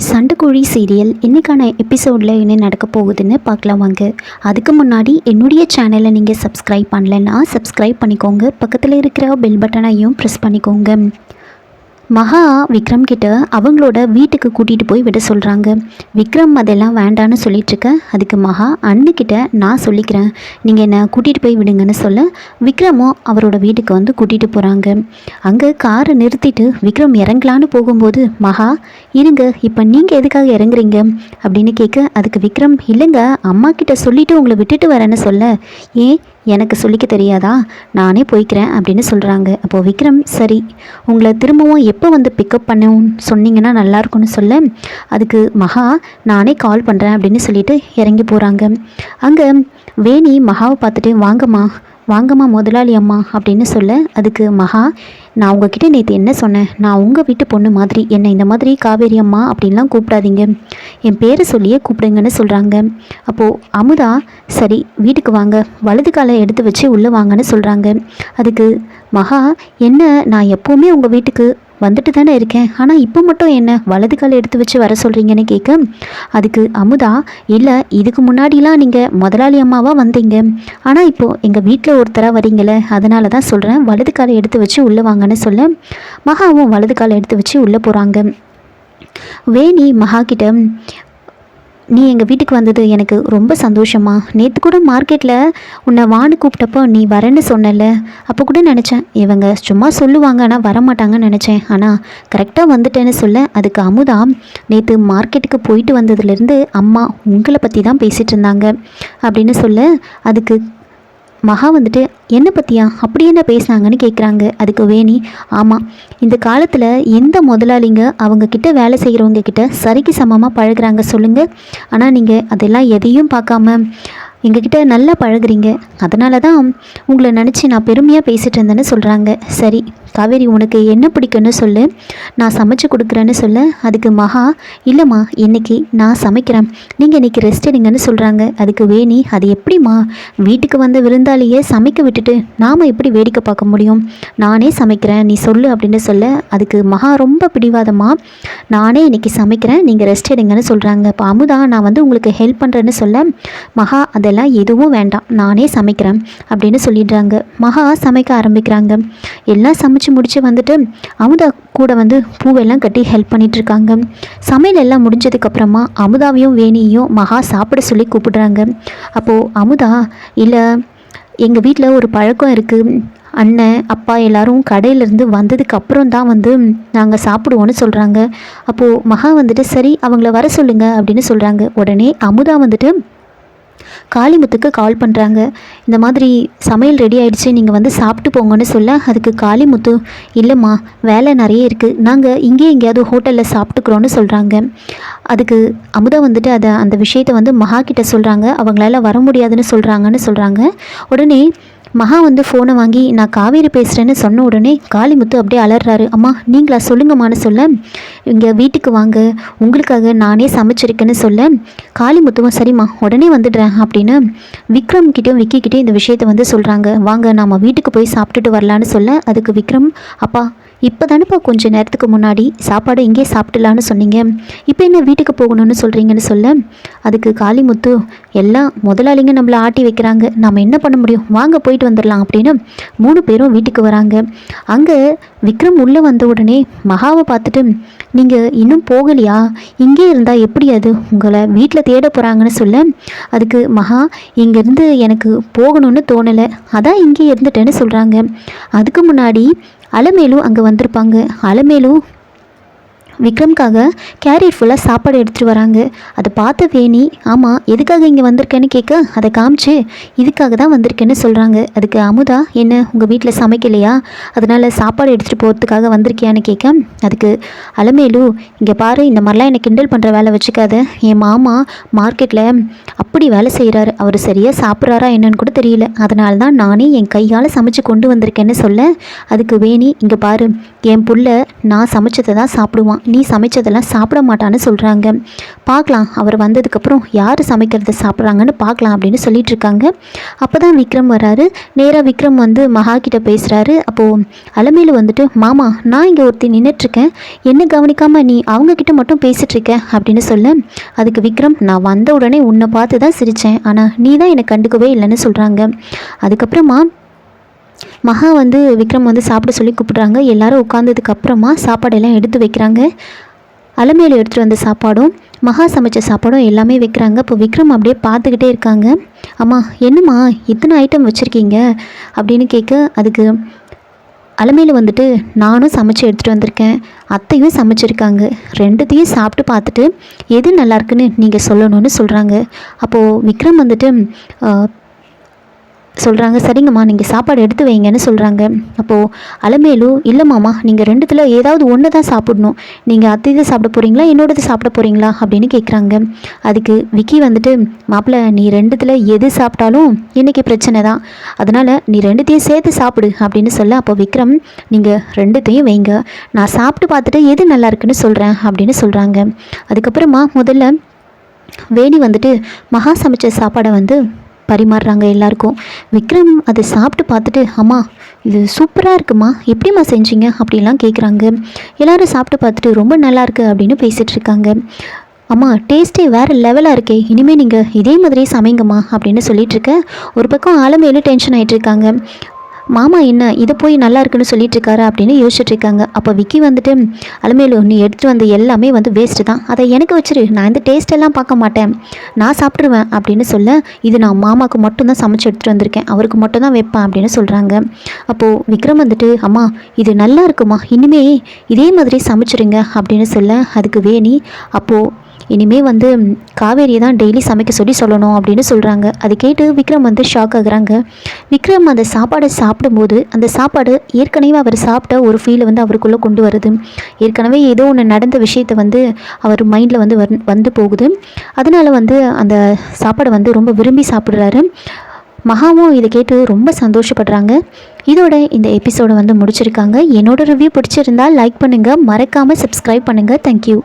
சண்டைக்கோழி serial இன்றைக்கான எபிசோடில் என்ன நடக்க போகுதுன்னு பார்க்கலாம் வாங்க. அதுக்கு முன்னாடி என்னுடைய சேனலை நீங்கள் சப்ஸ்கிரைப் பண்ணலைன்னா சப்ஸ்கிரைப் பண்ணிக்கோங்க. பக்கத்தில் இருக்கிற பெல் பட்டனையும் ப்ரெஸ் பண்ணிக்கோங்க. மகா விக்ரம் கிட்ட அவங்களோட வீட்டுக்கு கூட்டிகிட்டு போய் விட சொல்கிறாங்க. விக்ரம் அதெல்லாம் வேண்டான்னு சொல்லிட்டுருக்க. அதுக்கு மகா அண்ணுக்கிட்ட நான் சொல்லிக்கிறேன், நீங்கள் என்னை கூட்டிகிட்டு போய் விடுங்கன்னு சொல்ல விக்ரமும் அவரோட வீட்டுக்கு வந்து கூட்டிகிட்டு போகிறாங்க. அங்கே காரை நிறுத்திட்டு விக்ரம் இறங்கலான்னு போகும்போது மகா இருங்க, இப்போ நீங்கள் எதுக்காக இறங்குறீங்க அப்படின்னு கேட்க, அதுக்கு விக்ரம் இல்லைங்க, அம்மா கிட்ட சொல்லிவிட்டு உங்களை விட்டுட்டு வரேன்னு சொல்ல, ஏன் எனக்கு சொல்லிக்க தெரியாதா, நானே போய்க்கிறேன் அப்படின்னு சொல்கிறாங்க. அப்போது விக்ரம் சரி, உங்களை திரும்பவும் எப்போ வந்து பிக்கப் பண்ணணும்னு சொன்னீங்கன்னா நல்லாயிருக்கும்னு சொல்ல, அதுக்கு மகா நானே கால் பண்ணுறேன் அப்படின்னு சொல்லிட்டு இறங்கி போகிறாங்க. அங்கே வேணி மகாவை பார்த்துட்டு வாங்கம்மா முதலாளி அம்மா அப்படின்னு சொல்ல, அதுக்கு மகா நான் உங்ககிட்ட நேற்று என்ன சொன்னேன், நான் உங்கள் வீட்டு பொண்ணு மாதிரி, என்னை இந்த மாதிரி காவேரி அம்மா அப்படின்லாம் கூப்பிடாதீங்க, என் பேரை சொல்லியே கூப்பிடுங்கன்னு சொல்கிறாங்க. அப்போது அமுதா சரி வீட்டுக்கு வாங்க, வலது காலை எடுத்து வச்சு உள்ளே வாங்கன்னு சொல்கிறாங்க. அதுக்கு மகா என்ன, நான் எப்போவுமே உங்கள் வீட்டுக்கு வந்துட்டு தானே இருக்கேன், ஆனால் இப்போ மட்டும் என்ன வலது காலை எடுத்து வச்சு வர சொல்கிறீங்கன்னு கேட்க, அதுக்கு அமுதா இல்லை இதுக்கு முன்னாடிலாம் நீங்கள் முதலாளி அம்மாவாக வந்தீங்க, ஆனால் இப்போது எங்கள் வீட்டில் ஒருத்தராக வரீங்களே, அதனால தான் சொல்கிறேன் வலது காலை எடுத்து வச்சு உள்ளே வாங்கன்னு சொல்ல மகாவும் வலது காலை எடுத்து வச்சு உள்ளே போகிறாங்க. வேணி மகா கிட்ட நீ எங்கள் வீட்டுக்கு வந்தது எனக்கு ரொம்ப சந்தோஷமா, நேற்று கூட மார்க்கெட்டில் உன்னை வான்னு கூப்பிட்டப்போ நீ வரேன்னு சொன்னல, அப்போ கூட நினச்சேன் இவங்க சும்மா சொல்லுவாங்க ஆனால் வரமாட்டாங்கன்னு நினச்சேன், ஆனால் கரெக்டாக வந்துட்டேன்னு சொல்ல, அதுக்கு அமுதா நேற்று மார்க்கெட்டுக்கு போயிட்டு வந்ததுலேருந்து அம்மா உங்களை பற்றி தான் பேசிகிட்டு இருந்தாங்க அப்படின்னு சொல்ல, அதுக்கு மகா வந்துட்டு என்னை பற்றியா அப்படி என்ன பேசினாங்கன்னு கேட்குறாங்க. அதுக்கு வேணி ஆமாம், இந்த காலத்தில் எந்த முதலாளிங்க அவங்கக்கிட்ட வேலை செய்கிறவங்க கிட்ட சரிக்கு சமமாக பழகுறாங்க சொல்லுங்கள், ஆனால் நீங்கள் அதெல்லாம் எதையும் பார்க்காம எங்ககிட்ட நல்லா பழகுறீங்க, அதனால தான் உங்களை நினச்சி நான் பெருமையாக பேசிகிட்டு இருந்தேன்னு சொல்கிறாங்க. சரி காவேரி உனக்கு என்ன பிடிக்குன்னு சொல்லு, நான் சமைச்சு கொடுக்குறேன்னு சொல்ல, அதுக்கு மகா இல்லைம்மா இன்றைக்கி நான் சமைக்கிறேன், நீங்கள் இன்றைக்கி ரெஸ்ட் எடுங்கன்னு சொல்கிறாங்க. அதுக்கு வேணி அது எப்படிம்மா, வீட்டுக்கு வந்த விருந்தாளியே சமைக்க விட்டுட்டு நாம் எப்படி வேடிக்கை பார்க்க முடியும், நானே சமைக்கிறேன் நீ சொல்லு அப்படின்னு சொல்ல, அதுக்கு மகா ரொம்ப பிடிவாதமாக நானே இன்றைக்கி சமைக்கிறேன் நீங்கள் ரெஸ்ட் எடுங்கன்னு சொல்கிறாங்க. இப்போ அமுதா நான் வந்து உங்களுக்கு ஹெல்ப் பண்ணுறேன்னு சொல்ல, மகா அதெல்லாம் எதுவும் வேண்டாம் நானே சமைக்கிறேன் அப்படின்னு சொல்லிடுறாங்க. மகா சமைக்க ஆரம்பிக்கிறாங்க. எல்லாம் சமைச்சு முடிச்சு வந்துட்டு அமுதா கூட வந்து பூவெல்லாம் கட்டி ஹெல்ப் பண்ணிகிட்ருக்காங்க. சமையல் எல்லாம் முடிஞ்சதுக்கப்புறமா அமுதாவையும் வேணியையும் மகா சாப்பிட சொல்லி கூப்பிடுறாங்க. அப்போது அமுதா இல்லை எங்கள் வீட்டில் ஒரு பழக்கம் இருக்குது, அண்ணன் அப்பா எல்லாரும் கடையிலேருந்து வந்ததுக்கு அப்புறம் தான் வந்து நாங்கள் சாப்பிடுவோன்னு சொல்கிறாங்க. அப்போது மகா வந்துட்டு சரி அவங்கள வர சொல்லுங்கள் அப்படின்னு சொல்கிறாங்க. உடனே அமுதா வந்துட்டு காளிமுத்துக்கு கால் பண்ணுறாங்க. இந்த மாதிரி சமையல் ரெடி ஆகிடுச்சு, நீங்கள் வந்து சாப்பிட்டு போங்கன்னு சொல்ல, அதுக்கு காளிமுத்து இல்லைம்மா வேலை நிறைய இருக்குது, நாங்கள் இங்கேயே எங்கேயாவது ஹோட்டலில் சாப்பிட்டுக்கிறோன்னு சொல்கிறாங்க. அதுக்கு அமுதா வந்துட்டு அந்த விஷயத்தை வந்து மகா கிட்ட சொல்கிறாங்க. அவங்களால வர முடியாதுன்னு சொல்கிறாங்க. உடனே மகா வந்து ஃபோனை வாங்கி நான் காவேரி பேசுகிறேன்னு சொன்ன உடனே காளிமுத்து அப்படியே அலறாரு. அம்மா நீங்களா சொல்லுங்கம்மான்னு சொல்ல, இங்கே வீட்டுக்கு வாங்க உங்களுக்காக நானே சமைச்சிருக்கேன்னு சொல்ல, காளிமுத்துவும் சரிம்மா உடனே வந்துடுறேன் அப்படின்னு விக்ரம் கிட்டேயும் விக்கிக்கிட்டே இந்த விஷயத்தை வந்து சொல்கிறாங்க. வாங்க நாம் வீட்டுக்கு போய் சாப்பிட்டுட்டு வரலான்னு சொல்ல, அதுக்கு விக்ரம் அப்பா இப்போ தானேப்பா கொஞ்சம் நேரத்துக்கு முன்னாடி சாப்பாடு இங்கே சாப்பிடலான்னு சொன்னீங்க, இப்போ என்ன வீட்டுக்கு போகணும்னு சொல்கிறீங்கன்னு சொல்ல, அதுக்கு காளிமுத்து எல்லாம் முதலாளிங்க நம்மளை ஆட்டி வைக்கிறாங்க, நம்ம என்ன பண்ண முடியும், வாங்க போயிட்டு வந்துடலாம் அப்படின்னு 3 பேரும் வீட்டுக்கு வராங்க. அங்கே விக்ரம் உள்ளே வந்த உடனே மகாவை பார்த்துட்டு நீங்கள் இன்னும் போகலையா, இங்கே இருந்தால் எப்படி அது உங்களை வீட்டில் தேட போகிறாங்கன்னு சொல்ல, அதுக்கு மகா இங்கேருந்து எனக்கு போகணும்னு தோணலை, அதான் இங்கே இருந்துட்டேன்னு சொல்கிறாங்க. அதுக்கு முன்னாடி அலமேலு அங்கே வந்திருப்பாங்க. அலமேலு விக்ரம்காக கேரியர் ஃபுல்லாக சாப்பாடு எடுத்துகிட்டு வராங்க. அதை பார்த்த வேணி ஆமாம் எதுக்காக இங்கே வந்திருக்கேன்னு கேட்க, அதை காமிச்சு இதுக்காக தான் வந்திருக்கேன்னு சொல்கிறாங்க. அதுக்கு அமுதா என்ன உங்கள் வீட்டில் சமைக்கலையா, அதனால் சாப்பாடு எடுத்துகிட்டு போகிறதுக்காக வந்திருக்கியான்னு கேட்க, அதுக்கு அலமேலு இங்கே பாரு இந்த மாதிரிலாம் என்னை கிண்டல் பண்ணுற வேலை வச்சுக்காத, என் மாமா மார்க்கெட்டில் அப்படி வேலை செய்கிறாரு, அவர் சரியாக சாப்பிட்றாரா என்னன்னு கூட தெரியல, அதனால தான் நானே என் கையால் சமைச்சு கொண்டு வந்திருக்கேன்னு சொல்ல, அதுக்கு வேணி இங்கே பாரு என் புள்ள நான் சமைச்சதை தான் சாப்பிடுவான், நீ சமைச்சதெல்லாம் சாப்பிட மாட்டான்னு சொல்கிறாங்க. பார்க்கலாம் அவர் வந்ததுக்கப்புறம் யார் சமைக்கிறத சாப்பிட்றாங்கன்னு பார்க்கலாம் அப்படின்னு சொல்லிட்டு இருக்காங்க. அப்போ தான் விக்ரம் வராரு. நேராக விக்ரம் வந்து மகா கிட்ட பேசுகிறாரு. அப்போது அலமேலு வந்துட்டு, மாமா நான் இங்கே ஒருத்தி நின்றுட்டுருக்கேன், என்ன கவனிக்காமல் நீ அவங்கக்கிட்ட மட்டும் பேசிகிட்ருக்க அப்படின்னு சொல்ல, அதுக்கு விக்ரம், நான் வந்த உடனே உன்னை பார்த்து தான் சிரித்தேன், ஆனால் நீ தான் என்னை கண்டுக்கவே இல்லைன்னு சொல்கிறாங்க. அதுக்கப்புறமா மகா வந்து விக்ரம் வந்து சாப்பிட சொல்லி கூப்பிட்றாங்க. எல்லாரும் உட்காந்ததுக்கு அப்புறமா சாப்பாடெல்லாம் எடுத்து வைக்கிறாங்க. அலமேலு எடுத்துகிட்டு வந்த சாப்பாடும் மகா சமைச்ச சாப்பாடும் எல்லாமே வைக்கிறாங்க. இப்போ விக்ரம் அப்படியே பார்த்துக்கிட்டே இருக்காங்க. அம்மா என்னம்மா இத்தனை ஐட்டம் வச்சுருக்கீங்க அப்படின்னு கேட்க, அதுக்கு அலமேலு வந்துட்டு, நானும் சமைச்சு எடுத்துகிட்டு வந்திருக்கேன், அத்தையும் சமைச்சிருக்காங்க, ரெண்டுத்தையும் சாப்பிட்டு பார்த்துட்டு எது நல்லா இருக்குன்னு நீங்கள் சொல்லணும்னு சொல்கிறாங்க. அப்போது விக்ரம் வந்துட்டு சொல்கிறாங்க, சரிங்கம்மா நீங்கள் சாப்பாடு எடுத்து வைங்கன்னு சொல்கிறாங்க. அப்போது அலமேலு, இல்லை மாமா நீங்கள் ரெண்டுத்தில் ஏதாவது ஒன்று தான் சாப்பிடணும், நீங்கள் அத்தைது சாப்பிட போகிறீங்களா என்னோடது சாப்பிட போகிறீங்களா அப்படின்னு கேட்குறாங்க. அதுக்கு விக்கி வந்துட்டு, மாப்பிள்ளை நீ ரெண்டுத்தில் எது சாப்பிட்டாலும் இன்றைக்கி பிரச்சனை தான், அதனால் நீ ரெண்டுத்தையும் சேர்த்து சாப்பிடு அப்படின்னு சொல்ல, அப்போ விக்ரம், நீங்கள் ரெண்டுத்தையும் வைங்க, நான் சாப்பிட்டு பார்த்துட்டு எது நல்லா இருக்குன்னு சொல்கிறேன் அப்படின்னு சொல்கிறாங்க. அதுக்கப்புறமா முதல்ல வேணி வந்துட்டு மகா சமைச்ச சாப்பாடை வந்து பரிமாறுறாங்க எல்லாருக்கும். விக்ரம் அதை சாப்பிட்டு பார்த்துட்டு, அம்மா இது சூப்பராக இருக்குமா, எப்படிம்மா செஞ்சீங்க அப்படிலாம் கேட்குறாங்க. எல்லோரும் சாப்பிட்டு பார்த்துட்டு ரொம்ப நல்லாயிருக்கு அப்படின்னு பேசிகிட்டு இருக்காங்க. அம்மா டேஸ்ட்டே வேறு லெவலாக இருக்கே, இனிமேல் நீங்கள் இதே மாதிரி சமைங்கம்மா அப்படின்னு சொல்லிட்டு இருக்க. ஒரு பக்கம் ஆலமேலு டென்ஷன் ஆகிட்டு இருக்காங்க. மாமா என்ன இதை போய் நல்லா இருக்குன்னு சொல்லிட்டு இருக்காரு அப்படின்னு யோசிச்சுட்டு இருக்காங்க. அப்போ விக்கி வந்துட்டு, அலமேலு நீ எடுத்துகிட்டு வந்த எல்லாமே வந்து வேஸ்ட்டு தான், அதை எனக்கு வச்சிரு, நான் இந்த டேஸ்ட்டெல்லாம் பார்க்க மாட்டேன், நான் சாப்பிட்ருவேன் அப்படின்னு சொல்ல, இது நான் மாமாவுக்கு மட்டும்தான் சமைச்சு எடுத்துகிட்டு வந்திருக்கேன், அவருக்கு மட்டும் தான் வைப்பேன் அப்படின்னு சொல்கிறாங்க. அப்போது விக்ரம் வந்துட்டு, அம்மா இது நல்லா இருக்குமா, இனிமே இதே மாதிரி சமைச்சிருங்க அப்படின்னு சொல்ல, அதுக்கு வேணி, அப்போது இனிமேல் வந்து காவேரியை தான் டெய்லி சமைக்க சொல்லணும் அப்படின்னு சொல்கிறாங்க. அதை கேட்டு விக்ரம் வந்து ஷாக் ஆகுறாங்க. விக்ரம் அந்த சாப்பாடை சாப்பிடும்போது அந்த சாப்பாடு ஏற்கனவே அவர் சாப்பிட்ட ஒரு ஃபீலை வந்து அவருக்குள்ளே கொண்டு வருது. ஏற்கனவே ஏதோ ஒன்று நடந்த விஷயத்தை வந்து அவர் மைண்டில் வந்து வந்து போகுது. அதனால் வந்து அந்த சாப்பாடை வந்து ரொம்ப விரும்பி சாப்பிட்றாரு. மகாவும் இதை கேட்டு ரொம்ப சந்தோஷப்படுறாங்க. இதோட இந்த எபிசோடை வந்து முடிச்சிருக்காங்க. என்னோட ரிவ்யூ பிடிச்சிருந்தால் லைக் பண்ணுங்கள், மறக்காமல் சப்ஸ்கிரைப் பண்ணுங்கள். தேங்க்யூ.